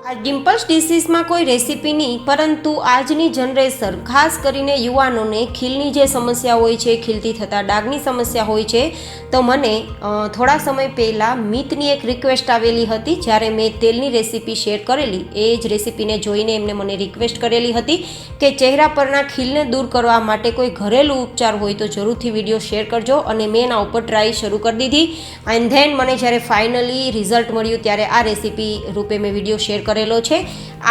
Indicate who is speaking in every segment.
Speaker 1: આ ડિમ્પલ્સ ડિસીઝમાં કોઈ રેસીપી નહીં, પરંતુ આજની જનરેશન ખાસ કરીને યુવાનોને ખીલની જે સમસ્યા હોય છે, ખીલથી થતા ડાઘની સમસ્યા હોય છે, તો મને થોડા સમય પહેલાં મિતની એક રિક્વેસ્ટ આવેલી હતી. જ્યારે મેં તેલની રેસીપી શેર કરેલી, એ જ રેસીપીને જોઈને એમને મને રિક્વેસ્ટ કરેલી હતી કે ચહેરા પરના ખીલને દૂર કરવા માટે કોઈ ઘરેલું ઉપચાર હોય તો જરૂરથી વિડીયો શેર કરજો. અને મેં એના ઉપર ટ્રાય શરૂ કરી દીધી. એન્ડ ધેન મને જ્યારે ફાઇનલી રિઝલ્ટ મળ્યું ત્યારે આ રેસીપી રૂપે મેં વિડીયો શેર કરેલો છે.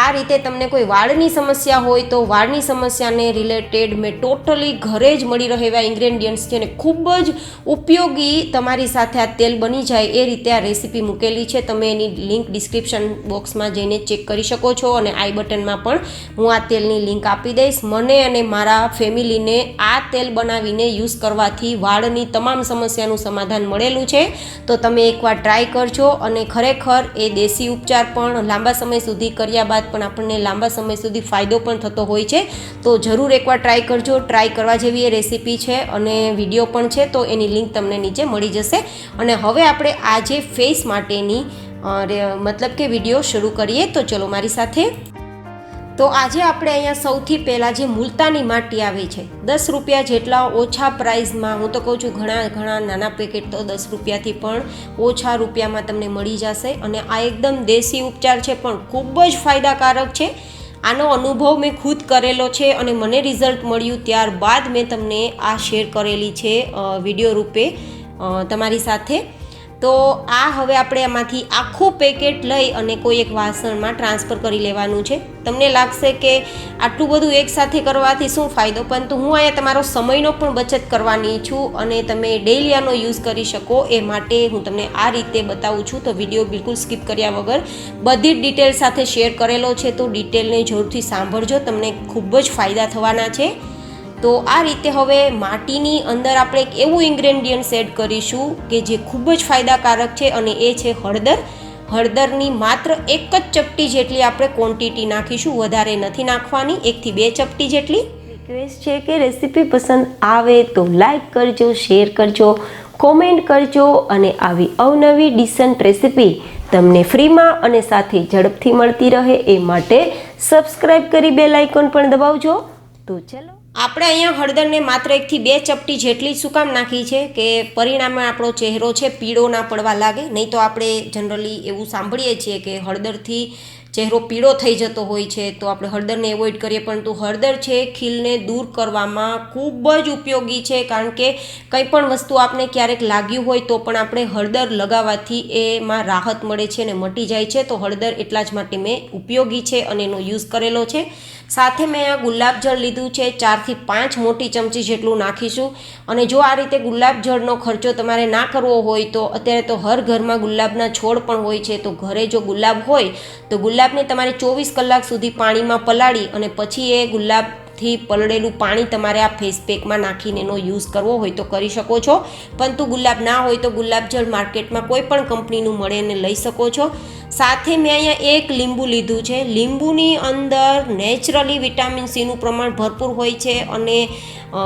Speaker 1: આ રીતે તમને કોઈ વાળની સમસ્યા હોય તો વાળની સમસ્યાને રિલેટેડ મેં ટોટલી ઘરે જ મળી રહે એવા ઇન્ગ્રેડિયન્ટ્સ છે ને ખૂબ જ ઉપયોગી તમારી સાથે આ તેલ બની જાય એ રીતે આ રેસીપી મૂકેલી છે. તમે એની લિંક ડિસ્ક્રિપ્શન બોક્સમાં જઈને ચેક કરી શકો છો અને આઈ બટનમાં પણ હું આ તેલની લિંક આપી દઈશ. મને અને મારા ફેમિલીને આ તેલ બનાવીને યુઝ કરવાથી વાળની તમામ સમસ્યાનું સમાધાન મળેલું છે. તો તમે એકવાર ટ્રાય કરજો અને ખરેખર એ દેશી ઉપચાર પણ લાંબા સમય સુધી કર્યા બાદ પણ આપણને લાંબા સમય સુધી ફાયદો પણ થતો હોય છે. તો જરૂર એકવાર ટ્રાય કરજો. ટ્રાય કરવા જેવી એ રેસીપી છે અને વિડીયો પણ છે, તો એની લિંક તમને નીચે મળી જશે. અને હવે આપણે આજે ફેસ માટેની મતલબ કે વિડીયો શરૂ કરીએ. તો ચલો મારી સાથે. તો આજે આપણે અહીંયા સૌથી પહેલાં જે મુલતાની માટી આવે છે 10 રૂપિયા જેટલા ઓછા પ્રાઇઝમાં, હું તો કહું છું ઘણા નાના પેકેટ તો 10 રૂપિયાથી પણ ઓછા રૂપિયામાં તમને મળી જશે. અને આ એકદમ દેશી ઉપચાર છે પણ ખૂબ જ ફાયદાકારક છે. આનો અનુભવ મેં ખુદ કરેલો છે અને મને રિઝલ્ટ મળ્યું ત્યારબાદ મેં તમને આ શેર કરેલી છે વિડીયો રૂપે તમારી સાથે. તો આ હવે આપણે આમાંથી આખું પેકેટ લઈ અને કોઈ એક વાસણમાં ટ્રાન્સફર કરી લેવાનું છે. તમને લાગશે કે આટલું બધું એકસાથે કરવાથી શું ફાયદો, પરંતુ હું અહીંયા તમારો સમયનો પણ બચત કરવાની છું અને તમે ડેઈલી આનો યુઝ કરી શકો એ માટે હું તમને આ રીતે બતાવું છું. તો વિડીયો બિલકુલ સ્કીપ કર્યા વગર બધી જ ડિટેલ સાથે શેર કરેલો છે, તો ડિટેલને જરૂરથી સાંભળજો, તમને ખૂબ જ ફાયદા થવાના છે. તો આ રીતે હવે માટીની અંદર આપણે એક એવું ઇન્ગ્રેડિયન્ટ્સ એડ કરીશું કે જે ખૂબ જ ફાયદાકારક છે અને એ છે હળદર. હળદરની માત્ર એક જ ચપટી જેટલી આપણે ક્વોન્ટિટી નાખીશું, વધારે નથી નાખવાની, 1 થી 2 ચપટી જેટલી. રિક્વેસ્ટ છે કે રેસીપી પસંદ આવે તો લાઈક કરજો, શેર કરજો, કોમેન્ટ કરજો અને આવી અવનવી ડિસન્ટ રેસીપી તમને ફ્રીમાં અને સાથે ઝડપથી મળતી રહે એ માટે સબસ્ક્રાઈબ કરી બેલ આઇકોન પણ દબાવજો. તો ચલો, આપણે અહીંયા હળદરને માત્ર 1 થી 2 ચપટી જેટલી શું કામ નાખી છે કે પરિણામે આપણો ચહેરો છે પીળો ના પડવા લાગે. નહીં તો આપણે જનરલી એવું સાંભળીએ છીએ કે હળદરથી ચહેરો પીળો થઈ જતો હોય છે, તો આપણે હળદરને એવોઇડ કરીએ. પરંતુ હળદર છે ખીલને દૂર કરવામાં ખૂબ જ ઉપયોગી છે, કારણ કે કંઈ પણ વસ્તુ આપણે ક્યારેક લાગ્યું હોય તો પણ આપણે હળદર લગાવવાથી એમાં રાહત મળે છે અને મટી જાય છે. તો હળદર એટલા જ માટે મેં ઉપયોગી છે અને એનો યુઝ કરેલો છે. સાથે મેં આ ગુલાબજળ લીધું છે, 4 થી 5 મોટી ચમચી જેટલું નાખીશું. અને જો આ રીતે ગુલાબજળનો ખર્ચો તમારે ના કરવો હોય તો અત્યારે તો હર ઘરમાં ગુલાબના છોડ પણ હોય છે. તો ઘરે જો ગુલાબ હોય તો ગુલાબને તમારે 24 કલાક સુધી પાણીમાં પલાળી અને પછી એ ગુલાબથી પલળેલું પાણી તમારે આ ફેસ પેકમાં નાખીને એનો યુઝ કરવો હોય તો કરી શકો છો. પરંતુ ગુલાબ ના હોય તો ગુલાબજળ માર્કેટમાં કોઈ પણ કંપનીનું મળે એને લઈ શકો છો. સાથે મેં અહીંયા 1 લીંબુ લીધું છે. લીંબુની અંદર નેચરલી વિટામિન સીનું પ્રમાણ ભરપૂર હોય છે અને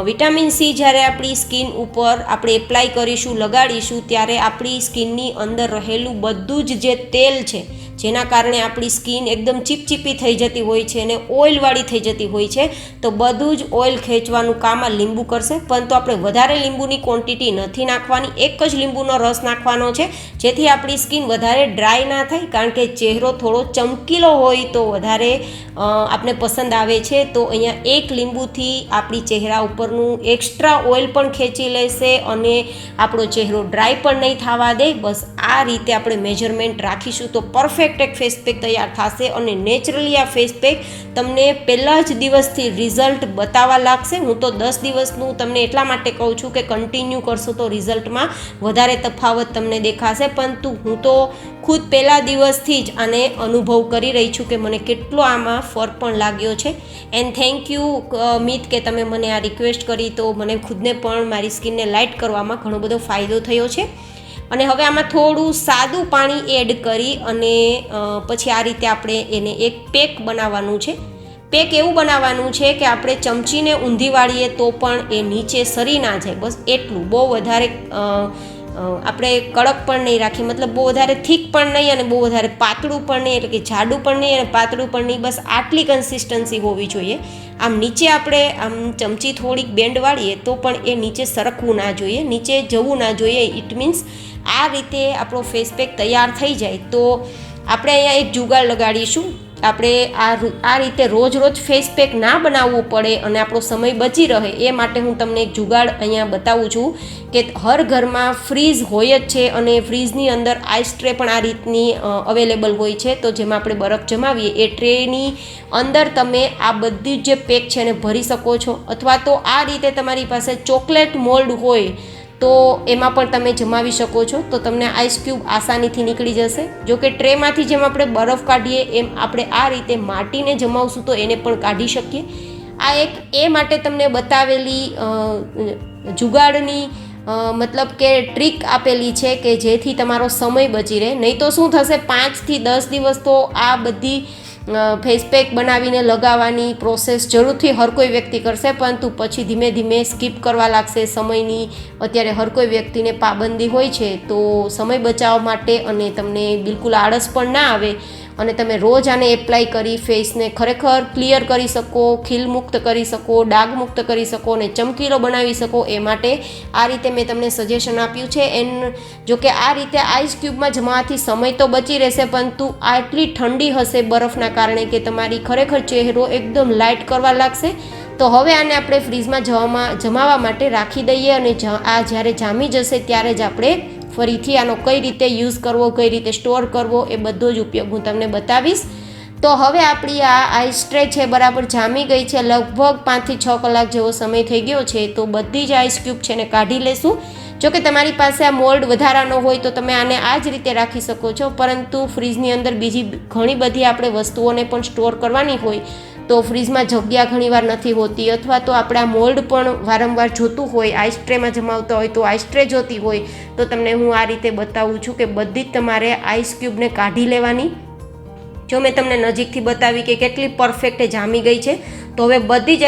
Speaker 1: વિટામિન સી જ્યારે આપણી સ્કિન ઉપર આપણે એપ્લાય કરીશું, લગાડીશું, ત્યારે આપણી સ્કિનની અંદર રહેલું બધું જ જે તેલ છે, જેના કારણે આપણી સ્કિન એકદમ ચીપચીપી થઈ જતી હોય છે અને ઓઇલવાળી થઈ જતી હોય છે, તો બધું જ ઓઇલ ખેંચવાનું કામ આ લીંબુ કરશે. પરંતુ આપણે વધારે લીંબુની ક્વોન્ટિટી નથી નાખવાની, 1 જ લીંબુનો રસ નાખવાનો છે, જેથી આપણી સ્કિન વધારે ડ્રાય ના થાય. કારણ કે ચહેરો થોડો ચમકીલો હોય તો વધારે આપને પસંદ આવે છે. તો અહીંયા 1 લીંબુથી આપણી ચહેરા ઉપરનું એક્સ્ટ્રા ઓઇલ પણ ખેંચી લેશે અને આપણો ચહેરો ડ્રાય પણ નહીં થવા દે. બસ આ રીતે આપણે મેજરમેન્ટ રાખીશું તો પરફેક્ટ એક ફેસ પેક તૈયાર થશે. અને નેચરલી આ ફેસ પેક તમને પહેલા જ દિવસથી રિઝલ્ટ બતાવવા લાગશે. હું તો 10 દિવસનું તમને એટલા માટે કહું છું કે કન્ટિન્યુ કરશો તો રિઝલ્ટમાં વધારે તફાવત તમને દેખાશે. પરંતુ હું તો ખુદ પહેલા દિવસથી જ આને અનુભવ કરી રહી છું કે મને કેટલો આમાં ફરક પણ લાગ્યો છે. એન્ડ થેન્ક યુ મિત કે તમે મને આ રિક્વેસ્ટ કરી, તો મને ખુદને પણ મારી સ્કિનને લાઇટ કરવામાં ઘણો બધો ફાયદો થયો છે. અને હવે આમાં થોડું સાદું પાણી એડ કરી અને પછી આ રીતે આપણે એને એક પેક બનાવવાનું છે. પેક એવું બનાવવાનું છે કે આપણે ચમચીને ઊંધી વાળીએ તો પણ એ નીચે સરી ના જાય, બસ એટલું. બહુ વધારે આપણે કડક પણ નહીં રાખી, મતલબ બહુ વધારે થીક પણ નહીં અને બહુ વધારે પાતળું પણ નહીં, એટલે કે જાડું પણ નહીં અને પાતળું પણ નહીં, બસ આટલી કન્સિસ્ટન્સી હોવી જોઈએ. આમ નીચે આપણે આમ ચમચી થોડીક બેન્ડ વાળીએ તો પણ એ નીચે સરકવું ના જોઈએ, નીચે જવું ના જોઈએ. ઇટ મીન્સ આ રીતે આપણો ફેસ પેક તૈયાર થઈ જાય તો આપણે અહીંયા એક જુગાડ લગાડીશું. આપણે આ રીતે રોજ ફેસ પેક ના બનાવવું પડે અને આપણો સમય બચી રહે એ માટે હું તમને એક જુગાડ અહીંયા બતાવું છું કે હર ઘરમાં ફ્રીઝ હોય જ છે અને ફ્રીઝની અંદર આઈસ ટ્રે પણ આ રીતની અવેલેબલ હોય છે. તો જેમાં આપણે બરફ જમાવીએ એ ટ્રેની અંદર તમે આ બધી જે પેક છે એને ભરી શકો છો, અથવા તો આ રીતે તમારી પાસે ચોકલેટ મોલ્ડ હોય તો એમાં પણ તમે જમાવી શકો છો, તો તમને આઈસ ક્યુબ આસાનીથી નીકળી જશે. જો કે ટ્રેમાંથી જેમ આપણે બરફ કાઢીએ એમ આપણે આ રીતે માટીને જમાવશું તો એને પણ કાઢી શકીએ. આ એક એ માટે તમને બતાવેલી જુગાડની મતલબ કે ટ્રીક આપેલી છે કે જેથી તમારો સમય બચી રહે. નહીં તો શું થશે, 5 થી 10 દિવસ તો આ બધી ફેસ પેક બનાવીને લગાવવાની પ્રોસેસ જરૂરથી હર કોઈ વ્યક્તિ કરશે, પરંતુ પછી ધીમે ધીમે સ્કીપ કરવા લાગશે સમયની. અત્યારે હર કોઈ વ્યક્તિને પાબંદી હોય છે, તો સમય બચાવવા માટે અને તમને બિલકુલ આળસ પણ ના આવે અને તમે રોજ આને એપ્લાય કરી ફેસને ખરેખર ક્લિયર કરી શકો, ખીલ મુક્ત કરી શકો, ડાઘ મુક્ત કરી શકો અને ચમકીલો બનાવી શકો, એ માટે આ રીતે મેં તમને સજેશન આપ્યું છે. જો કે આ રીતે આઈસ ક્યુબમાં જમાવાથી સમય તો બચી રહેશે, પરંતુ આટલી ઠંડી હશે બરફના કારણે કે તમારી ખરેખર ચહેરો એકદમ લાઇટ કરવા લાગશે. તો હવે આને આપણે ફ્રીઝમાં જમાવા માટે રાખી દઈએ અને આ જ્યારે જામી જશે ત્યારે જ આપણે ફરીથી આનો કઈ રીતે યુઝ કરવો, કઈ રીતે સ્ટોર કરવો એ બધો જ ઉપયોગ હું તમને બતાવીશ. તો હવે આપણી આ આઈસ ટ્રે છે બરાબર જામી ગઈ છે, લગભગ 5 થી 6 કલાક જેવો સમય થઈ ગયો છે. તો બધી જ આઈસ ક્યુબ છે ને કાઢી લેશું. જો કે તમારી પાસે આ મોલ્ડ વધારાનો હોય તો તમે આને આ જ રીતે રાખી શકો છો, પરંતુ ફ્રીજની અંદર બીજી ઘણી બધી આપણે વસ્તુઓને પણ સ્ટોર કરવાની હોય તો ફ્રીજમાં જગ્યા ઘણીવાર નથી હોતી, અથવા તો આપણે આ મોલ્ડ પણ વારંવાર જોતું હોય, આઈસ ટ્રેમાં જમાવતા હોય તો આઈસ ટ્રે જોતી હોય, તો તમને હું આ રીતે બતાવું છું કે બધી જ તમારે આઈસ ક્યુબને કાઢી લેવાની. જો મેં તમને નજીકથી બતાવી કે કેટલી પરફેક્ટ જામી ગઈ છે, તો હવે બધી જ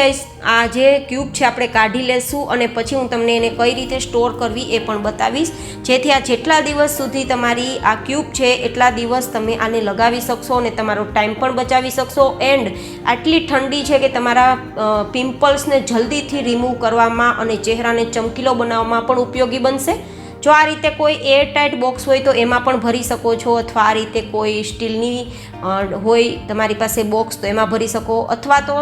Speaker 1: આ જે ક્યુબ છે આપણે કાઢી લેશું અને પછી હું તમને એને કઈ રીતે સ્ટોર કરવી એ પણ બતાવીશ, જેથી આ જેટલા દિવસ સુધી તમારી આ ક્યુબ છે એટલા દિવસ તમે આને લગાવી શકશો અને તમારો ટાઈમ પણ બચાવી શકશો. એન્ડ આટલી ઠંડી છે કે તમારા પિમ્પલ્સને જલ્દીથી રિમૂવ કરવામાં અને ચહેરાને ચમકીલો બનાવવામાં પણ ઉપયોગી બનશે. જો આ રીતે કોઈ એરટાઇટ બોક્સ હોય તો એમાં પણ ભરી શકો છો, અથવા આ રીતે કોઈ સ્ટીલની હોય તમારી પાસે બોક્સ તો એમાં ભરી શકો, અથવા તો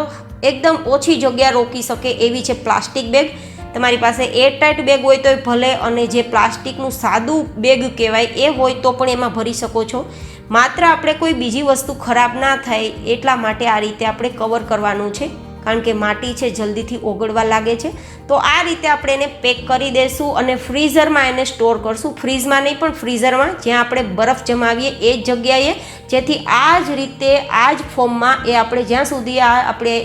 Speaker 1: એકદમ ઓછી જગ્યા રોકી શકે એવી છે પ્લાસ્ટિક બેગ. તમારી પાસે એરટાઇટ બેગ હોય તો ભલે, અને જે પ્લાસ્ટિકનું સાદું બેગ કહેવાય એ હોય તો પણ એમાં ભરી શકો છો. માત્ર આપણે કોઈ બીજી વસ્તુ ખરાબ ના થાય એટલા માટે આ રીતે આપણે કવર કરવાનું છે, કારણ કે માટી છે જલ્દીથી ઓગળવા લાગે છે. તો આ રીતે આપણે એને પેક કરી દઈશું અને ફ્રીઝરમાં એને સ્ટોર કરશું. ફ્રીઝમાં નહીં પણ ફ્રીઝરમાં, જ્યાં આપણે બરફ જમાવીએ એ જ જગ્યાએ, જેથી આ જ રીતે આ જ ફોર્મમાં એ આપણે જ્યાં સુધી આ આપણે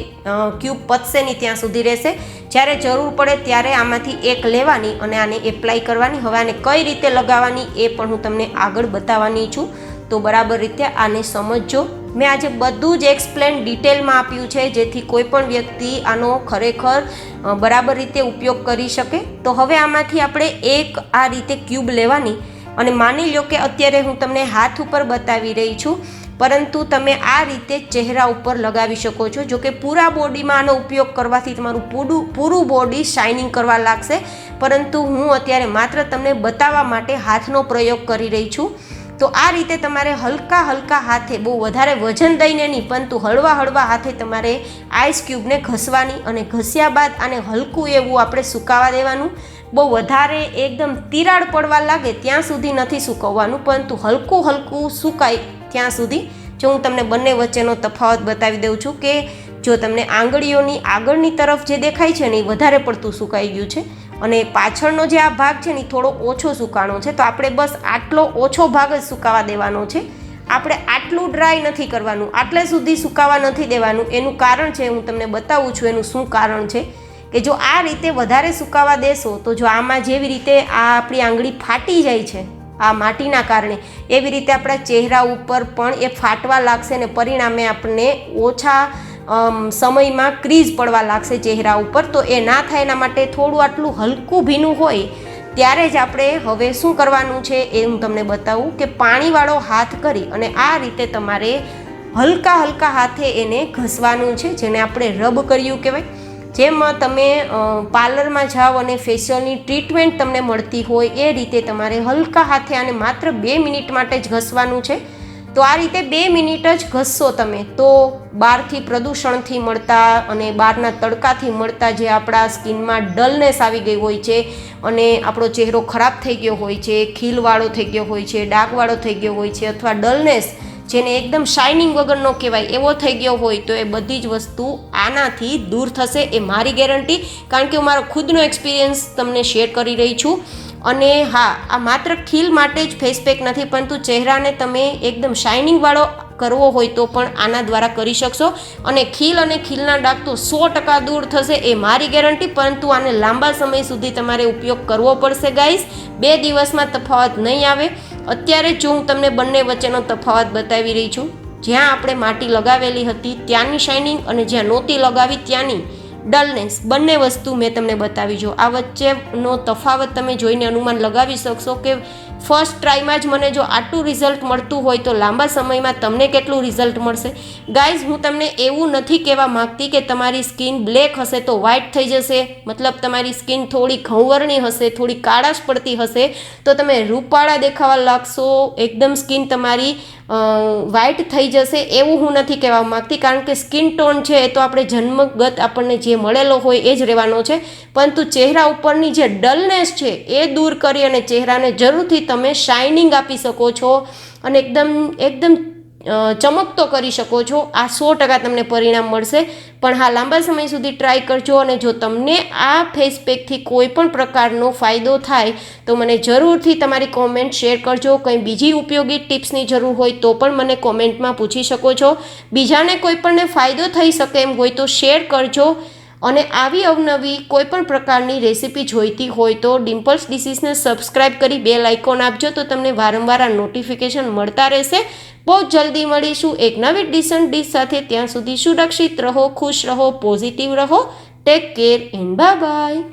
Speaker 1: ક્યુબ પતશે નહીં ત્યાં સુધી રહેશે. જ્યારે જરૂર પડે ત્યારે આમાંથી એક લેવાની અને આને એપ્લાય કરવાની. હવે આને કઈ રીતે લગાવવાની એ પણ હું તમને આગળ બતાવવાની છું, તો બરાબર રીતે આને સમજજો. મેં આજે બધું જ એક્સપ્લેન ડિટેલમાં આપ્યું છે, જેથી કોઈ પણ વ્યક્તિ આનો ખરેખર બરાબર રીતે ઉપયોગ કરી શકે. તો હવે આમાંથી આપણે એક આ રીતે ક્યુબ લેવાની અને માની લો કે અત્યારે હું તમને હાથ ઉપર બતાવી રહી છું, પરંતુ તમે આ રીતે ચહેરા ઉપર લગાવી શકો છો. જો કે પૂરા બોડીમાં આનો ઉપયોગ કરવાથી તમારું પૂરું બોડી શાઇનિંગ કરવા લાગશે, પરંતુ હું અત્યારે માત્ર તમને બતાવવા માટે હાથનો પ્રયોગ કરી રહી છું. તો આ રીતે તમારે હલકા હાથે, બહુ વધારે વજન દઈને નહીં, પરંતુ હળવા હાથે તમારે આઈસ ક્યુબને ઘસવાની અને ઘસ્યા બાદ આને હલકું એવું આપણે સુકાવા દેવાનું. બહુ વધારે એકદમ તિરાડ પડવા લાગે ત્યાં સુધી નથી સૂકવવાનું, પરંતુ હલકું સુકાય ત્યાં સુધી. જો હું તમને બંને વચ્ચેનો તફાવત બતાવી દઉં છું કે જો તમને આંગળીઓની આગળની તરફ જે દેખાય છે ને એ વધારે પડતું સુકાઈ ગયું છે અને પાછળનો જે આ ભાગ છે ને થોડો ઓછો સુકાણો છે, તો આપણે બસ આટલો ઓછો ભાગ જ સુકાવા દેવાનો છે. આપણે આટલું ડ્રાય નથી કરવાનું, આટલે સુધી સુકાવા નથી દેવાનું. એનું કારણ છે, હું તમને બતાવું છું એનું શું કારણ છે, કે જો આ રીતે વધારે સુકાવા દેશો તો જો આમાં જેવી રીતે આ આપણી આંગળી ફાટી જાય છે આ માટીના કારણે, એવી રીતે આપણા ચહેરા ઉપર પણ એ ફાટવા લાગશે અને પરિણામે આપણને ઓછા સમયમાં ક્રીઝ પડવા લાગશે ચહેરા ઉપર. તો એ ના થાય એના માટે થોડું આટલું હલકું ભીનું હોય ત્યારે જ આપણે હવે શું કરવાનું છે એ હું તમને બતાવું કે પાણીવાળો હાથ કરી અને આ રીતે તમારે હલકા હલકા હાથે એને ઘસવાનું છે, જેને આપણે રબ કર્યું કહેવાય. જેમ તમે પાર્લરમાં જાઓ અને ફેશિયલની ટ્રીટમેન્ટ તમને મળતી હોય એ રીતે તમારે હલકા હાથે આને માત્ર 2 મિનિટ માટે જ ઘસવાનું છે. તો આ રીતે 2 મિનિટ જ ઘસશો તમે તો બહારથી પ્રદૂષણથી મળતા અને બહારના તડકાથી મળતા જે આપણા સ્કિનમાં ડલનેસ આવી ગઈ હોય છે અને આપણો ચહેરો ખરાબ થઈ ગયો હોય છે, ખીલવાળો થઈ ગયો હોય છે, ડાઘવાળો થઈ ગયો હોય છે, અથવા ડલનેસ જેને એકદમ શાઇનિંગ વગરનો કહેવાય એવો થઈ ગયો હોય, તો એ બધી જ વસ્તુ આનાથી દૂર થશે, એ મારી ગેરંટી. કારણ કે હું મારો ખુદનો એક્સપિરિયન્સ તમને શેર કરી રહી છું. અને હા, આ માત્ર ખીલ માટે જ ફેસ પેક નથી, પરંતુ ચહેરાને તમે એકદમ શાઇનિંગવાળો કરવો હોય તો પણ આના દ્વારા કરી શકશો. અને ખીલ અને ખીલના ડાઘ તો 100% દૂર થશે, એ મારી ગેરંટી. પરંતુ આને લાંબા સમય સુધી તમારે ઉપયોગ કરવો પડશે ગાઈસ. 2 દિવસમાં તફાવત નહીં આવે. અત્યારે જો હું તમને બંને વચ્ચેનો તફાવત બતાવી રહી છું. જ્યાં આપણે માટી લગાવેલી હતી ત્યાંની શાઇનિંગ અને જ્યાં નહોતી લગાવી ત્યાંની ડલનેસ, બંને વસ્તુ મેં તમને બતાવી. જો આ વચ્ચેનો તફાવત તમે જોઈને અનુમાન લગાવી શકશો કે ફર્સ્ટ ટ્રાયમાં જ મને જો આટલું રિઝલ્ટ મળતું હોય તો લાંબા સમયમાં તમને કેટલું રિઝલ્ટ મળશે. ગાઈઝ, હું તમને એવું નથી કહેવા માગતી કે તમારી સ્કિન બ્લેક હશે તો વ્હાઇટ થઈ જશે, મતલબ તમારી સ્કિન થોડી ઘઉંવર્ણી હશે, થોડી કાળાશ પડતી હશે તો તમે રૂપાળા દેખાવા લાગશો, એકદમ સ્કિન તમારી વ્હાઇટ થઈ જશે, એવું હું નથી કહેવા માગતી. કારણ કે સ્કિન ટોન છે એ તો આપણે જન્મગત આપણને જે મળેલો હોય એ જ રહેવાનો છે. પરંતુ ચહેરા ઉપરની જે ડલનેસ છે એ દૂર કરી અને ચહેરાને જરૂરથી તમે શાઇનિંગ આપી શકો છો અને એકદમ ચમકતો કરી શકો છો. આ 100% તમને પરિણામ મળશે. પણ હા, લાંબા સમય સુધી ટ્રાય કરજો. અને જો તમને આ ફેસ પેકથી કોઈ પણ પ્રકારનો ફાયદો થાય તો મને જરૂરથી તમારી કોમેન્ટ શેર કરજો. કંઈ બીજી ઉપયોગી ટિપ્સની જરૂર હોય તો પણ મને કોમેન્ટમાં પૂછી શકો છો. બીજાને કોઈ પણને ફાયદો થઈ શકે એમ હોય તો શેર કરજો. અને આવી અવનવી કોઈ પણ પ્રકારની રેસીપી જોઈતી હોય તો ડિમ્પલ્સ ડિશીસને સબસ્ક્રાઈબ કરી બેલ આઇકોન આપજો, તો તમને વારંવાર આ નોટિફિકેશન મળતા રહેશે. બહુ જલ્દી મળીશું એક નવી ડિશ સાથે. ત્યાં સુધી સુરક્ષિત રહો, ખુશ રહો, પોઝિટિવ રહો. Take care and bye bye.